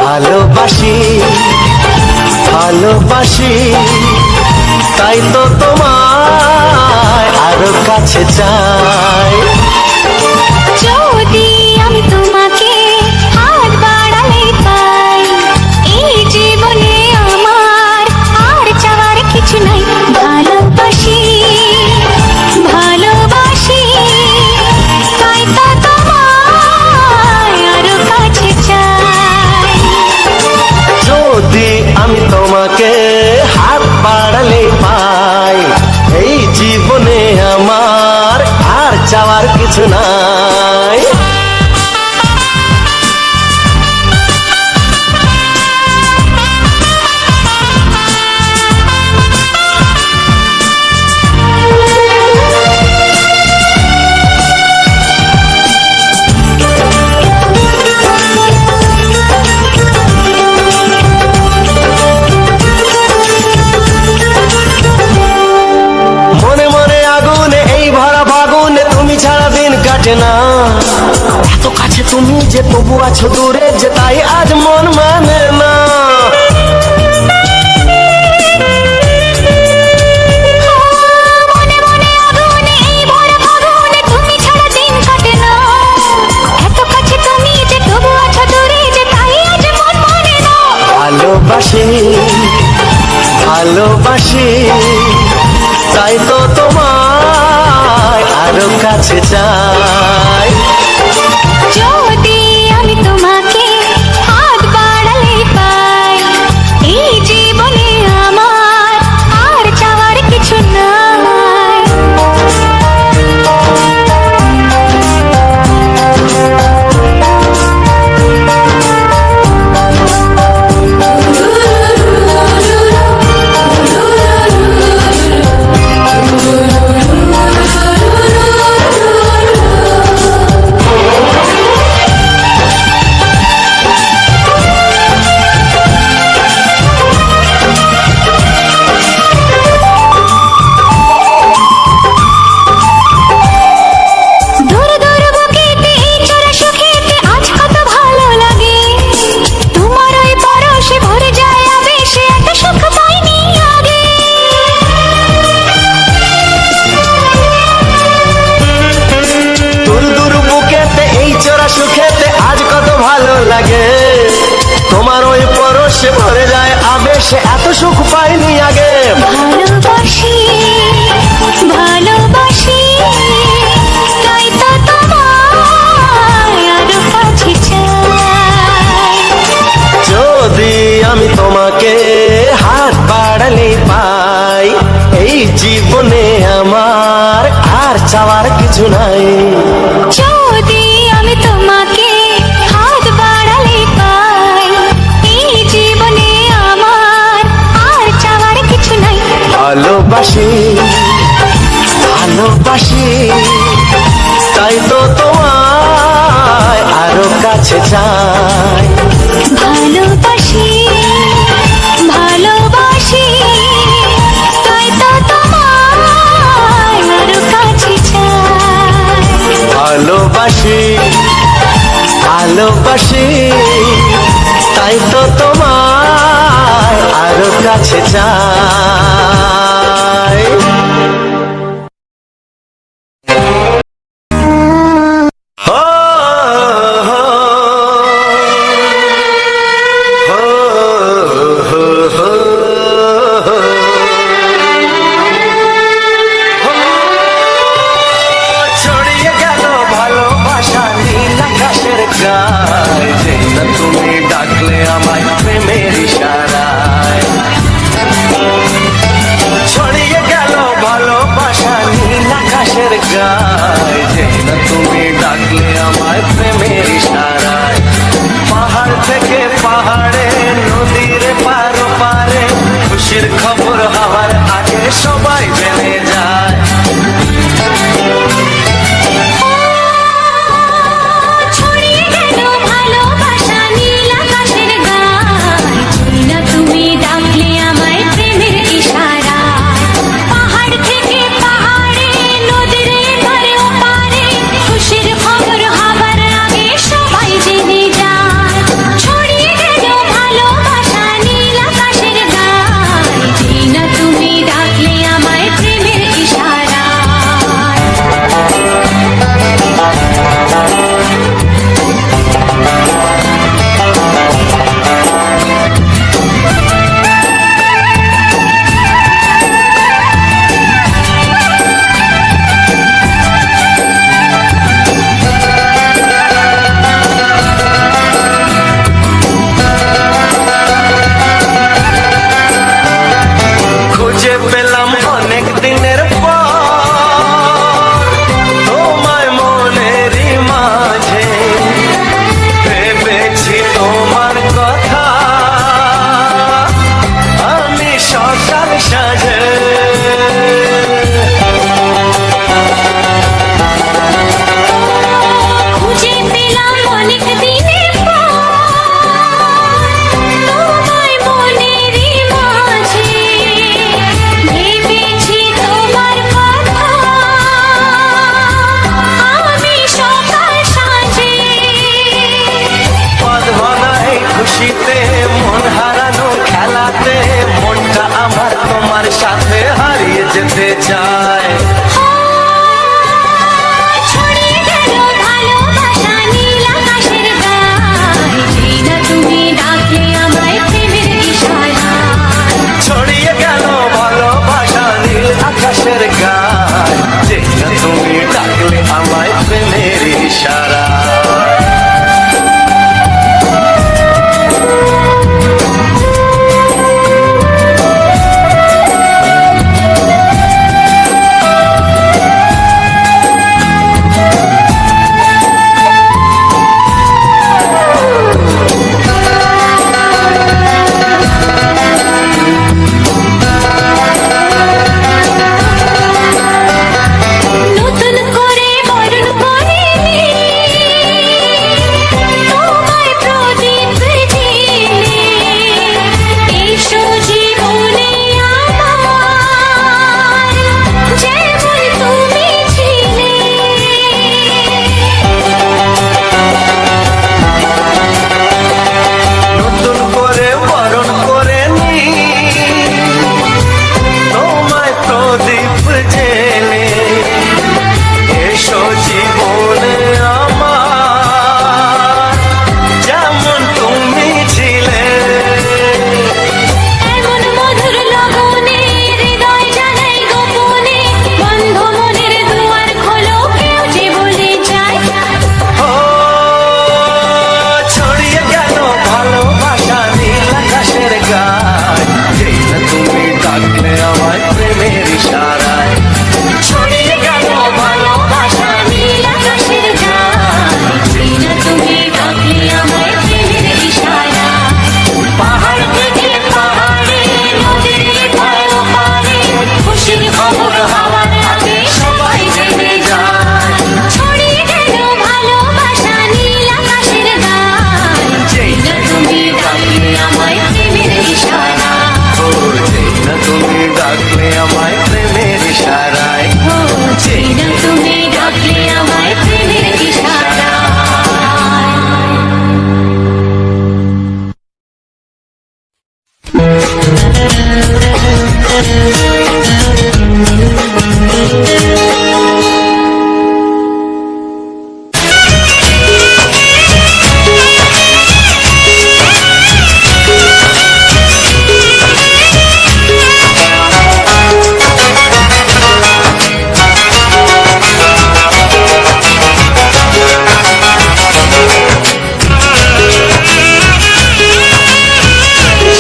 ভালোবাসি ভালোবাসি তাই তো তোমায় আরো কাছে চাই। যদি আমি তোমাকে হাত বাড়ালে পাই, এই জীবনে আমার আর চাওয়ার কিছু নাই। ভালোবাসি ভালোবাসি তাই তো তোমায় আরো কাছে চাই। যদি আমি তোমাকে হাত বাড়ালে পাই, এই জীবনে আমার আর চাওয়ার কিছু নাই। না এত কাছে তুমি যে তবু আছো দূরে, যে তাই আজ মন মানে না। ভালোবাসি ভালোবাসি তাই তো তোমায় আরো কাছে চাই। যদি আমি তোমাকে হাত বাড়ালে পাই, এই জীবনে আমার আর চাওয়ার কিছু নাই। তোমার ওই পরশে ভরে যায় আবেশে, এত সুখ পাইনি আগে। ভালোবাসি ভালোবাসি তাই তো তোমায় আরো কাছে চাই। যদি আমি তোমাকে হাত বাড়ালে পাই, এই জীবনে আমার আর চাওয়ার কিছু নাই। যদি আমি তোমাকে হাত বাড়ালে পাই, এই জীবনে আমার আর চাওয়ার কিছু নাই। ভালোবাসি ভালোবাসি তাই তো তোমায় আরো কাছে চাই। ভালোবাসি ভালোবাসি তাই তো তোমায় আরো কাছে চাই। ভালোবাসি ভালোবাসি তাই তো তোমায় আরো কাছে চাই। খুশির খবর হওয়ার আগে সবাই জেনে যায়। ছড়িয়ে গেল ভালোবাসা নীল আকাশের গায়, না তুমি ডাকলে আমায় প্রেমের ইশারা। পাহাড় থেকে পাহাড়ে, নদীর এপারে ওপারে, খুশির খবর হবার আগে সবাই জেনে যায়। ছড়িয়ে গেল ভালোবাসা নীল আকাশের গায়, না তুমি ডাকলে আমায় প্রেমের ইশারা। খুঁজে পেলাম অনেক দিনের পর তোমায় মনেরই মাঝে, ভেবেছি তোমার কথা আমি সকাল সাজে। খুঁজে পেলাম অনেক দিনের পর তোমায় মনেরই মাঝে, ভেবেছি তোমার কথা আমি সকাল সাজে। বাঁধবানা এই খুশিতে মন হারানো খেলাতে, মনটা আমার তোমার সাথে হারিয়ে যেতে চায়। ছড়িয়ে গেল ভালোবাসা নীল আকাশের গায়, না তুমি ডাকলে আমায় প্রেমের ইশারা। ছড়িয়ে গেল ভালোবাসা নীল আকাশের গায়, যে না তুমি ডাকলে আমায় প্রেমের ইশারা। নতুন করে বরণ করে তোমায় প্রদীপ জেলে, এসো জীবনে আমার যেমন তুমি ছিলে। নতুন করে বরণ করে নি তোমায় প্রদীপ জেলে, এসো জীবনে আমার যেমন তুমি ছিলে। এমন মধুর লগনে হৃদয় জানাই গোপনে, বন্ধ মনের দুয়ার খোলো কেউ যে বলে যায়। ও ছড়িয়ে গেল ভালোবাসা নীল আকাশের গায়, যেই না তুমি ডাকলে আমায় প্রেমের ইশারায়। ছড়িয়ে গেল ভালোবাসা নীল আকাশের গায়, না তুমি ডাকলে আমায় প্রেমের ইশারা। পাহাড় থেকে পাহাড়ে, নদীর এপারে ওপারে, খুশির খবর হওয়ার আগে সবাই জেনে যায়। ছড়িয়ে গেল ভালোবাসা নীল আকাশের গায়, যেই না তুমি ডাকলে আমায় প্রেমের ইশারা। ও যেই না তুমি ডাকলে আমায় প্রেমের ইশারায়। ও যেই না তুমি ডাকলে আমায় প্রেমের ইশারা।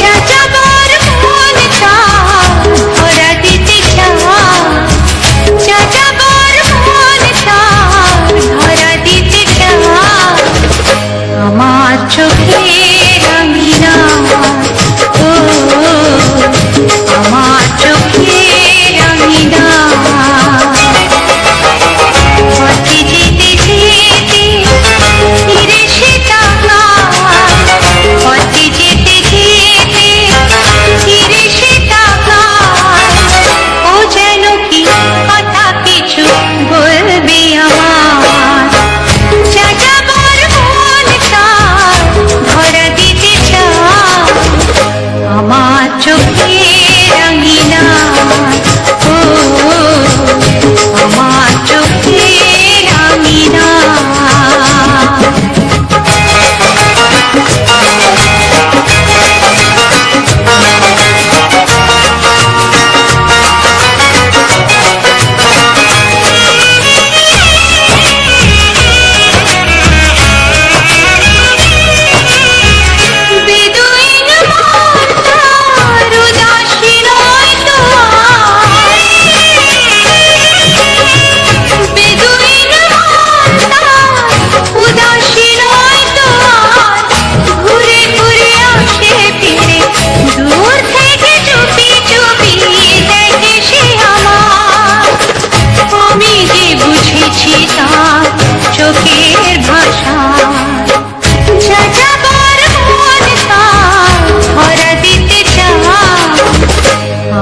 যাযাবর মন চায় চোখে রাঙিনা, ও আমার চোখে রাঙিনা। বেদুইন মন তার উদাসী নয় তো আর। বেদুইন মন তার উদাসী নয় তো আর। ঘুরে ঘুরে আসে ফিরে, দূর থেকে চুপি চুপি দেখে সে আমার। আমি যে বুঝেছি তার চোখের ভাষা, যাযাবর মন তার ধরা দিতে চায়।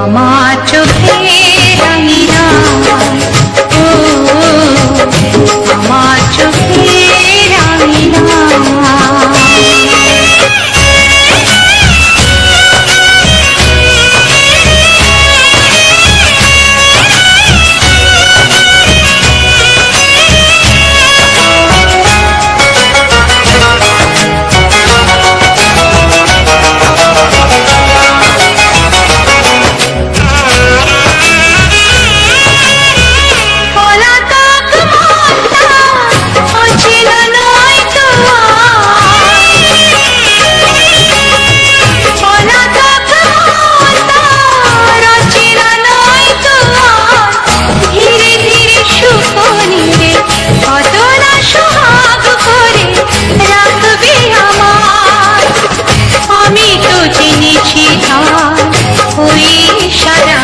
আমার চোখে রাঙিনা, ও আমার চোখে রাঙিনা। পলাতক মন তার অচেনা নয় তো আর। পলাতক মন তার অচেনা নয় তো আর। ধীরে ধীরে সুখনিরে কত না সোহাগ করে রাখবে আমার। আমি তো চিনেছি তার ওই সারা,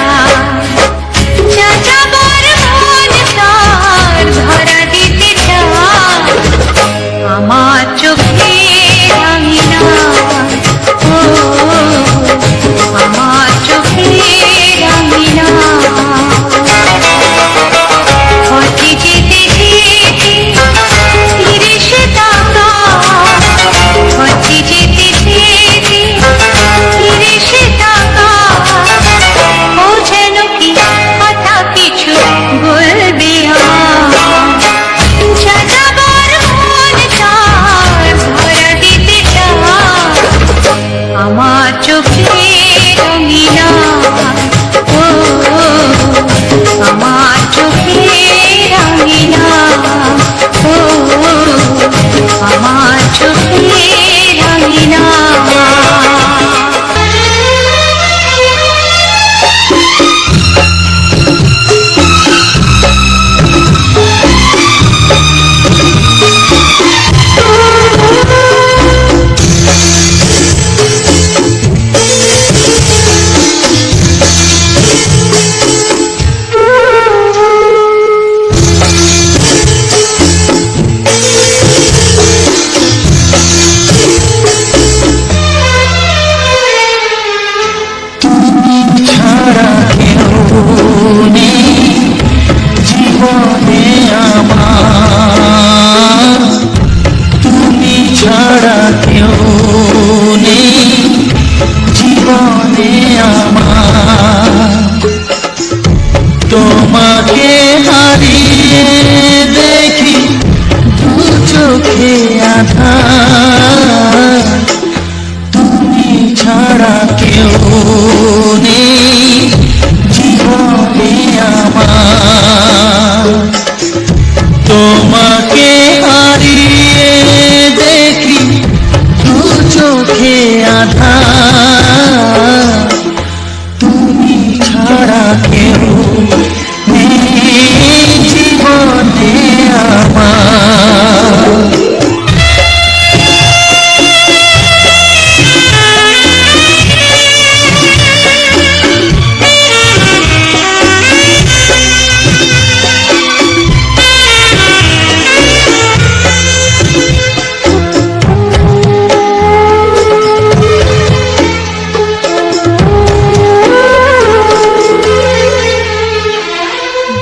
যাযাবর মন তার ধরা দিতে চায়। আমার চোখে রাঙিনা, ও আমার চোখে রাঙিনা। পথে যেতে যেতে ফিরে সে তাকায়। পথে যেতে যেতে ফিরে সে তাকায়। ও যেন কি কথা কিছু বলবে আমার। যাযাবর মন তার ধরা দিতে চায়। আমার চোখে রঙিনা, ও আমার চোখে রঙিনা, ও আমার চোখে রঙিনা। ছাড়া কেউ নেই জীবনে আমার, তুমি ছাড়া কেউ নেই জীবনে আমার। তোমাকে হারিয়ে দেখি দু চোখে আধার, তুমি ছাড়া কেউ নেই জীবনে আমার। তোমাকে হারিয়ে দেখি দু চোখে আধার, তুমি ছাড়া কেউ নেই জীবনে আমার।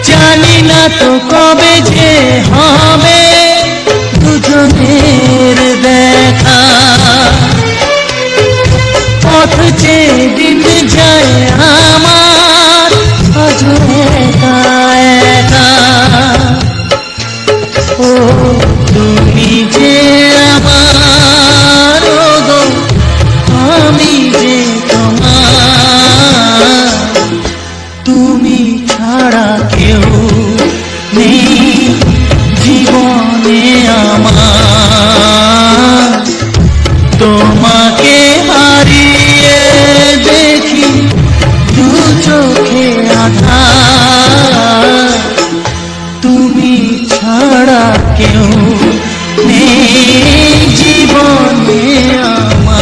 জানি না তো কবে যে হবে দুজনের দেখা, পথ চেয়ে দিতে যায় আমার আজ একা একা। ও তুমি যে আমার, ও গো আমি যে তোমার, তুমি ছাড়া কেউ নেই জীবনে আমার। তোমাকে হারিয়ে দেখি দু চোখে আধার, তুমি ছাড়া কেউ নেই জীবনে আমার।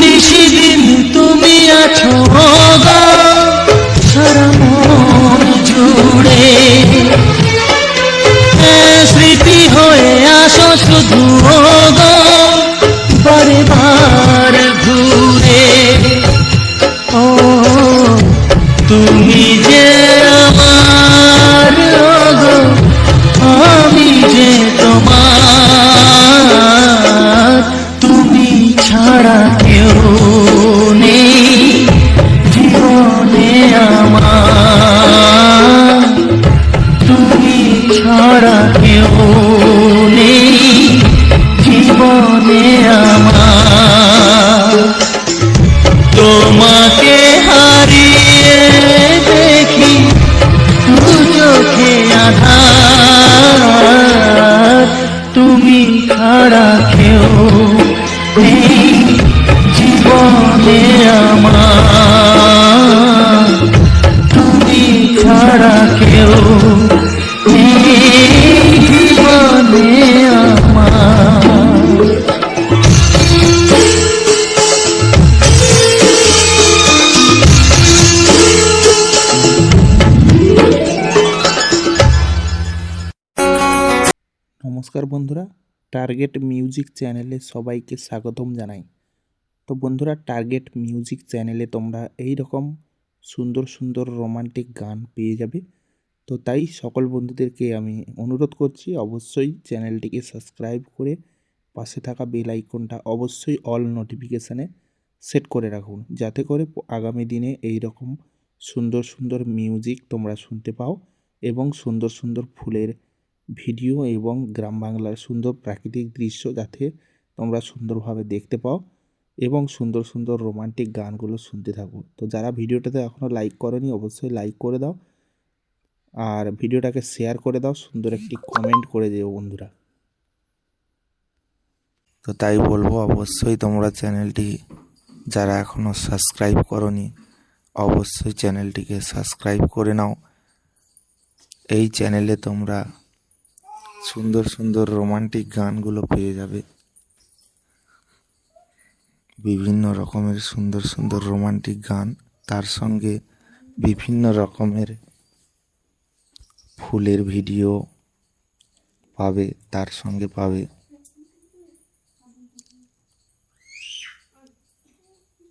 নিশিদিন তুমি আছো গো সারা মন জুড়ে, স্মৃতি হয়ে আসো শুধু গো বারে বার ঘুরে। ও তুমি যে আমার, ও গো আমি যে তোমার, তুমি ছাড়া কেউ নেই জীবনে আমার, তুমি ছাড়া কেউ নেই জীবনে আমার। তোমাকে হারিয়ে দেখি দু চোখে আধার, তুমি ছাড়া কেউ নেই জীবনে আমার, তুমি ছাড়া কেউ নেই জীবনে আমার। নমস্কার বন্ধুরা, টার্গেট মিউজিক চ্যানেলে সবাইকে স্বাগতম জানাই। তো বন্ধুরা, টার্গেট মিউজিক চ্যানেলে তোমরা এই রকম সুন্দর সুন্দর রোমান্টিক গান পেয়ে যাবে। তো তাই সকল বন্ধুদেরকে আমি অনুরোধ করছি অবশ্যই চ্যানেলটিকে সাবস্ক্রাইব করে পাশে থাকা বেল আইকনটা অবশ্যই অল নোটিফিকেশানে সেট করে রাখুন, যাতে করে আগামী দিনে এই রকম সুন্দর সুন্দর মিউজিক তোমরা শুনতে পাও এবং সুন্দর সুন্দর ফুলের ভিডিও এবং গ্রাম বাংলার সুন্দর প্রাকৃতিক দৃশ্য যাতে তোমরা সুন্দরভাবে দেখতে পাও এবং সুন্দর সুন্দর রোমান্টিক গানগুলো শুনতে থাকো। তো যারা ভিডিওটাতে এখনও লাইক করোনি অবশ্যই লাইক করে দাও, আর ভিডিওটাকে শেয়ার করে দাও, সুন্দর একটি কমেন্ট করে দিও বন্ধুরা। তো তাই বলবো অবশ্যই তোমরা চ্যানেলটি যারা এখনও সাবস্ক্রাইব করোনি অবশ্যই চ্যানেলটিকে সাবস্ক্রাইব করে নাও। এই চ্যানেলে তোমরা সুন্দর সুন্দর রোমান্টিক গানগুলো পেয়ে যাবে, বিভিন্ন রকমের সুন্দর সুন্দর রোমান্টিক গান, তার সঙ্গে বিভিন্ন রকমের ফুলের ভিডিও পাবে, তার সঙ্গে পাবে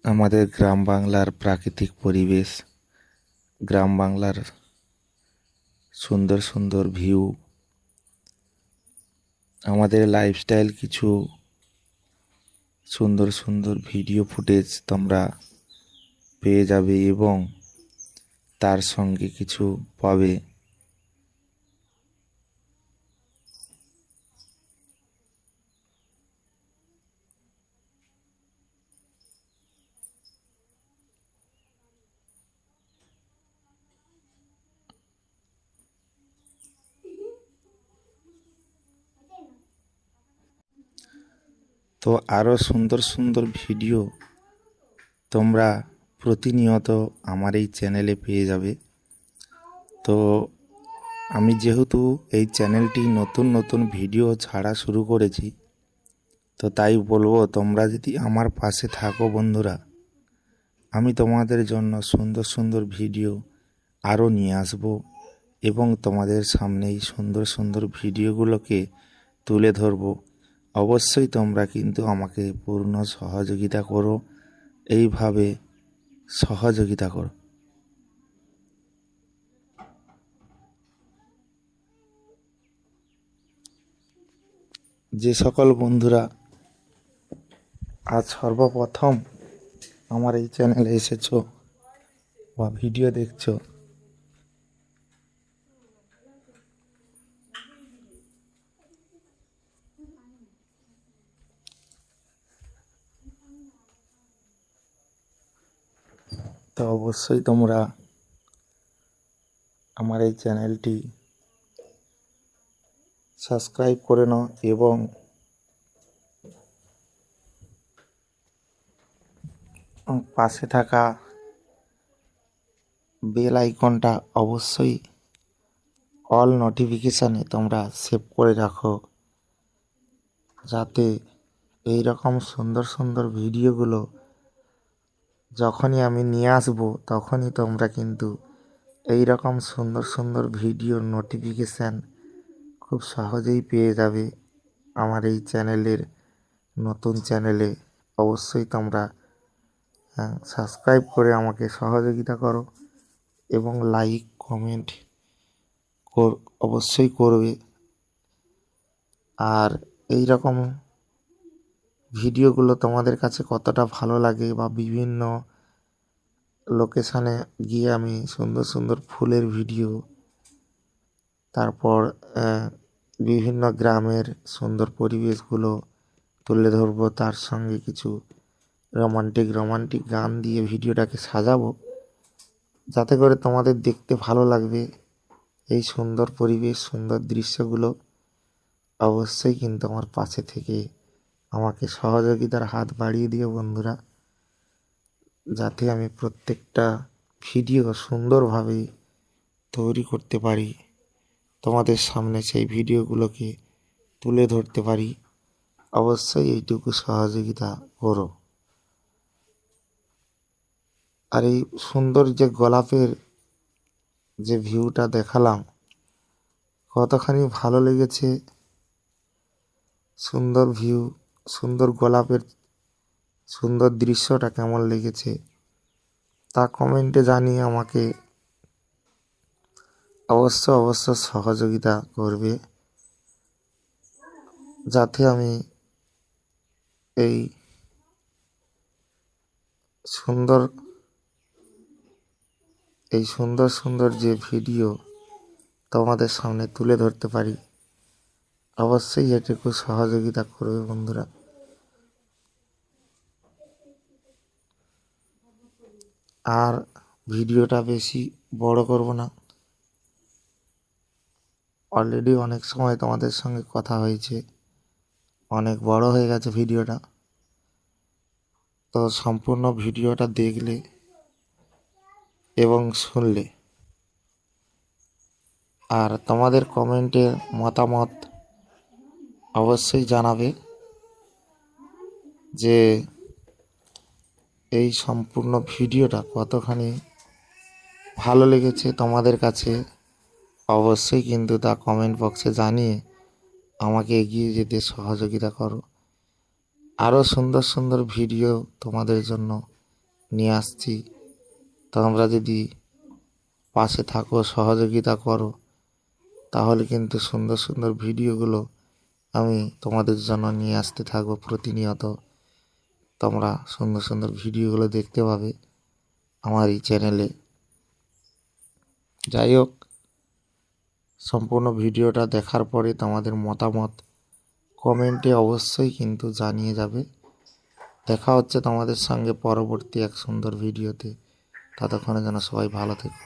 আমাদের গ্রাম বাংলার প্রাকৃতিক পরিবেশ, গ্রাম বাংলার সুন্দর সুন্দর ভিউ, আমাদের লাইফস্টাইল কিছু সুন্দর সুন্দর ভিডিও ফুটেজ তোমরা পেয়ে যাবে এবং তার সঙ্গে কিছু পাবে তো আরও সুন্দর সুন্দর ভিডিও তোমরা প্রতিনিয়ত আমার এই চ্যানেলে পেয়ে যাবে। তো আমি যেহেতু এই চ্যানেলটি নতুন নতুন ভিডিও ছাড়া শুরু করেছি, তো তাই বলবো তোমরা যদি আমার পাশে থাকো বন্ধুরা, আমি তোমাদের জন্য সুন্দর সুন্দর ভিডিও আরও নিয়ে আসব এবং তোমাদের সামনেই সুন্দর সুন্দর ভিডিওগুলোকে তুলে ধরব। অবশ্যই তোমরা কিন্তু আমাকে পূর্ণ সহযোগিতা করো, এইভাবে সহযোগিতা করো। যে সকল বন্ধুরা আজ সর্বপ্রথম আমার এই চ্যানেলে এসেছো বা ভিডিও দেখছো, তো অবশ্যই তোমরা আমার এই চ্যানেলটি সাবস্ক্রাইব করে নাও এবং পাশে থাকা বেল আইকনটা অবশ্যই অল নোটিফিকেশানে তোমরা সেভ করে রাখো, যাতে এই রকম সুন্দর সুন্দর ভিডিওগুলো যখনই আমি নিয়ে আসবো তখনই তোমরা কিন্তু এই রকম সুন্দর সুন্দর ভিডিওর নোটিফিকেশান খুব সহজেই পেয়ে যাবে আমার এই চ্যানেলের নতুন চ্যানেলে। অবশ্যই তোমরা সাবস্ক্রাইব করে আমাকে সহযোগিতা করো এবং লাইক কমেন্ট অবশ্যই করবে। আর এই রকম ভিডিওগুলো তোমাদের কাছে কতটা ভালো লাগে বা বিভিন্ন লোকেশানে গিয়ে আমি সুন্দর সুন্দর ফুলের ভিডিও, তারপর বিভিন্ন গ্রামের সুন্দর পরিবেশগুলো তুলে ধরবো, তার সঙ্গে কিছু রোমান্টিক গান দিয়ে ভিডিওটাকে সাজাবো, যাতে করে তোমাদের দেখতে ভালো লাগবে এই সুন্দর পরিবেশ, সুন্দর দৃশ্যগুলো। অবশ্যই কিন্তু আমার পাশে থেকে আমাকে সহযোগিতার হাত বাড়িয়ে দিও বন্ধুরা, যাতে আমি প্রত্যেকটা ভিডিও সুন্দরভাবে তৈরি করতে পারি, তোমাদের সামনে সেই ভিডিওগুলোকে তুলে ধরতে পারি। অবশ্যই এইটুকু সহযোগিতা করো। আর এই সুন্দর যে গোলাপের যে ভিউটা দেখালাম, কতখানি ভালো লেগেছে, সুন্দর ভিউ, সুন্দর গোলাপের সুন্দর দৃশ্যটা কেমন লেগেছে তা কমেন্টে জানিয়ে আমাকে অবশ্য সহযোগিতা করবে, যাতে আমি এই সুন্দর সুন্দর যে ভিডিও তোমাদের সামনে তুলে ধরতে পারি। অবশ্যই এটুকু সহযোগিতা করবে বন্ধুরা। আর ভিডিওটা বেশি বড় করব না, অলরেডি অনেক সময় তোমাদের সঙ্গে কথা হয়েছে, অনেক বড় হয়ে গেছে ভিডিওটা। তো সম্পূর্ণ ভিডিওটা দেখলে এবং শুনলে আর তোমাদের কমেন্টে মতামত অবশ্যই জানাবে যে এই সম্পূর্ণ ভিডিওটা কতখানি ভালো লেগেছে তোমাদের কাছে। অবশ্যই কিন্তু তা কমেন্ট বক্সে জানিয়ে আমাকে এগিয়ে যেতে সহযোগিতা করো। আরও সুন্দর সুন্দর ভিডিও তোমাদের জন্য নিয়ে আসছি, তোমরা যদি পাশে থাকো, সহযোগিতা করো, তাহলে কিন্তু সুন্দর সুন্দর ভিডিওগুলো আমি তোমাদের জন্য নিয়ে আসতে থাকবো প্রতিনিয়ত। তোমরা সুন্দর সুন্দর ভিডিওগুলো দেখতে পাবে আমার এই চ্যানেলে। যাই হোক, সম্পূর্ণ ভিডিওটা দেখার পরে তোমাদের মতামত কমেন্টে অবশ্যই কিন্তু জানিয়ে যাবে। দেখা হচ্ছে তোমাদের সঙ্গে পরবর্তী এক সুন্দর ভিডিওতে। ততক্ষণে যেন সবাই ভালো থেকো।